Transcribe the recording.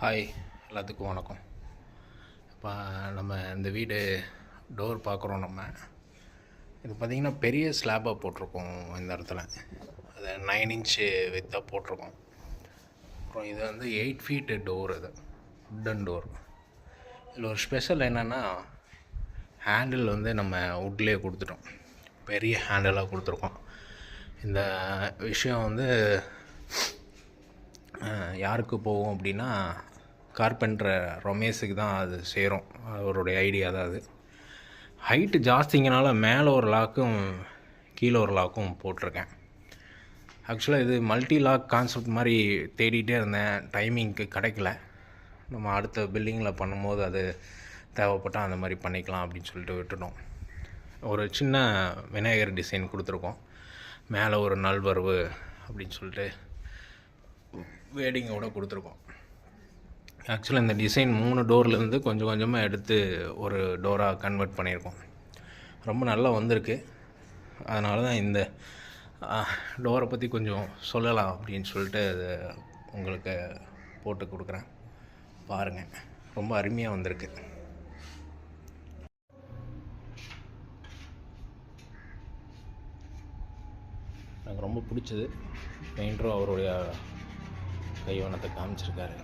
Hi, எல்லாத்துக்கும் வணக்கம். இப்போ நம்ம இந்த வீடு டோர் பார்க்குறோம். இது பார்த்திங்கன்னா பெரிய ஸ்லாப்பாக போட்டிருக்கோம். இந்த இடத்துல அது 9 இன்ச்சு வித்தாக போட்டிருக்கோம். அப்புறம் இது வந்து 8 ஃபீட்டு டோர். இது வுட்டன் டோர். இதில் ஒரு ஸ்பெஷல் என்னென்னா, ஹேண்டில் வந்து நம்ம வுட்லேயே கொடுத்துட்டோம். பெரிய ஹேண்டிலாக கொடுத்துருக்கோம். இந்த விஷயம் வந்து யாருக்கு போகும் அப்படின்னா, கார்பெண்டர் ரமேஷுக்கு தான் அது சேரும். அவருடைய ஐடியா தான் அது. ஹைட்டு ஜாஸ்திங்கனால மேலே ஒரு லாக்கும் கீழே ஒரு லாக்கும் போட்டிருக்கேன். ஆக்சுவலாக இது மல்டி லாக் கான்செப்ட் மாதிரி தேடிகிட்டே இருந்தேன், டைமிங்க்கு கிடைக்கல. நம்ம அடுத்த பில்டிங்கில் பண்ணும்போது அது தேவைப்பட்டால் அந்த மாதிரி பண்ணிக்கலாம் அப்படின்னு சொல்லிட்டு விட்டுட்டோம். ஒரு சின்ன விநாயகர் டிசைன் கொடுத்துருக்கோம். மேலே ஒரு நல்வரவு அப்படின்னு சொல்லிட்டு வேடிங்கோட கொடுத்துருக்கோம். ஆக்சுவலாக இந்த டிசைன் 3 டோர்லேருந்து கொஞ்சம் கொஞ்சமாக எடுத்து ஒரு டோராக கன்வெர்ட் பண்ணியிருக்கோம். ரொம்ப நல்லா வந்திருக்கு. அதனால தான் இந்த டோரை பற்றி கொஞ்சம் சொல்லலாம் அப்படின்னு சொல்லிட்டு அது உங்களுக்கு போட்டு கொடுக்குறேன். பாருங்கள், ரொம்ப அருமையாக வந்திருக்கு. எனக்கு ரொம்ப பிடிச்சது. பெயிண்டரும் அவருடைய கைவண்ணத்தை காமிச்சிருக்காரு.